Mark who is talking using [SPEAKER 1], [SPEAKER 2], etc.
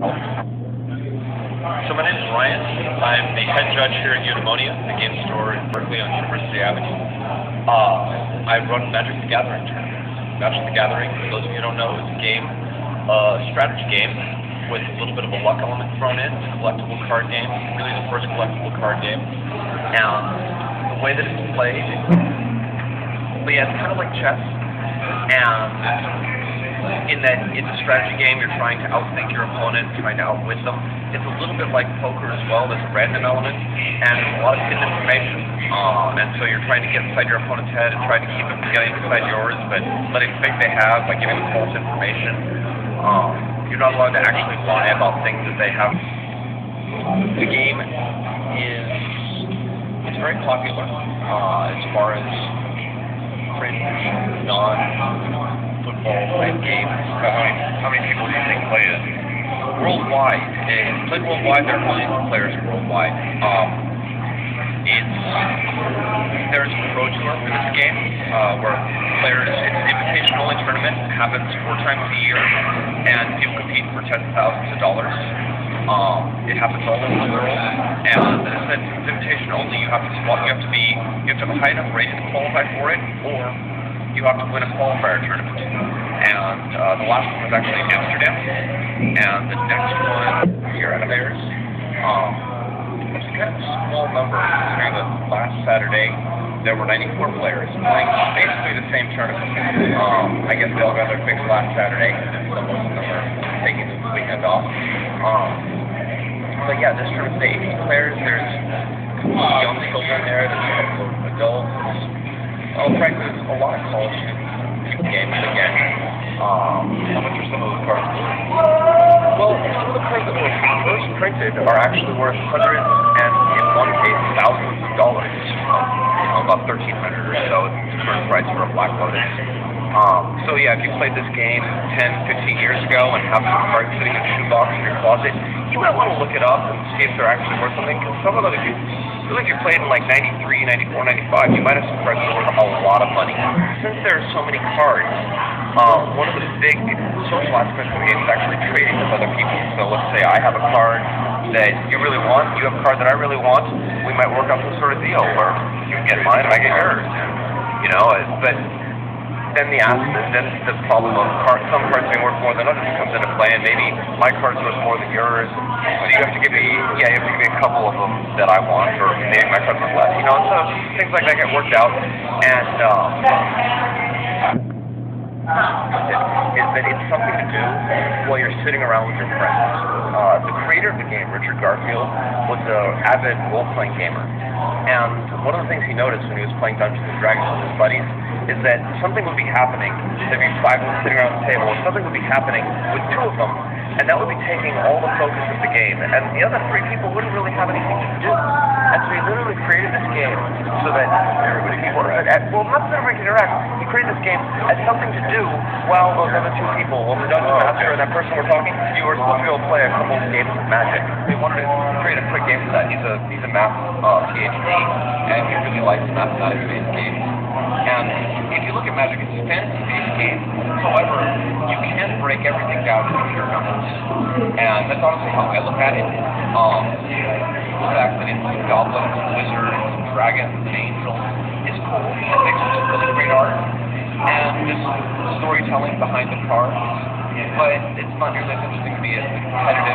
[SPEAKER 1] So my name is Ryan. I'm the head judge here at Eudaimonia, the game store in Berkeley on University Avenue. I run Magic the Gathering tournaments. Magic the Gathering, for those of you who don't know, is a game, strategy game with a little bit of a luck element thrown in. It's a collectible card game, really the first collectible card game. And the way that it's played, it's kind of like chess, and in that it's a strategy game, you're trying to outthink your opponent, trying to outwit them. It's a little bit like poker as well. There's a random element and a lot of hidden information. And so you're trying to get inside your opponent's head and try to keep them getting inside yours, but letting them think they have by giving them false information. You're not allowed to actually lie about things that they have. The game it's very popular as far as fringe, non-football type games. How many people do you think play it? Worldwide. It's played worldwide. There are millions of players worldwide. There's a pro tour for this game where players, it's an invitation-only tournament. It happens 4 times a year, and people compete for $10,000. It happens all over the world, and it's invitation only. You have to have a high enough rating to qualify for it, or you have to win a qualifier tournament. And the last one was actually in Amsterdam, and the next one here out of theirs. It's kind of a small number, considering that last Saturday there were 94 players playing basically the same tournament. I guess they all got their fix last Saturday, and most of them are taking the weekend off. But yeah, this tournament's 18 players. There's young children there, there's a couple of adults. Frankly, there's a lot of college students in games again. How much are some of those cards worth? Well, some of the cards that were first printed are actually worth hundreds and, in one case, thousands of dollars. About $1,300 or so is the current price for a Black Lotus. So yeah, if you played this game 10, 15 years ago and have some cards sitting in a shoebox in your closet, you might want to look it up and see if they're actually worth something, because some of them, if you played in like 93, 94, 95, you might have some cards that are worth a lot of money. Since there are so many cards, one of the big social aspects of the game is actually trading with other people. So let's say I have a card that you really want, you have a card that I really want, we might work out some sort of deal where you get mine and I get yours. But then the problem of some cards being worth more than others comes into play, and maybe my card's worth more than yours. So you have to give me a couple of them that I want, or maybe my card's worth less. So things like that get worked out, and is that it's something to do while you're sitting around with your friends. The creator of the game, Richard Garfield, was an avid role-playing gamer, and one of the things he noticed when he was playing Dungeons & Dragons with his buddies is that something would be happening. There'd be 5 of them sitting around the table, and something would be happening with 2 of them, and that would be taking all the focus of the game, and the other 3 people wouldn't really have anything to do. And so he literally created this game so that everybody can interact. Well, not that everybody can interact. He created this game as something to do while those other 2 people, while the Dungeon Master and that person were talking, you were supposed to be able to play a couple of games of Magic. He wanted to create a quick game for that. He's a math PhD, and he really likes mathematics-based games. And if you look at Magic, it's a fantasy-based game. However, you can break everything down into pure numbers. And that's honestly how I look at it. The fact that it's goblins, wizards, dragons, and angels is cool. It makes it really great art. And just storytelling behind the cards. But it's not nearly as interesting to me as the competitive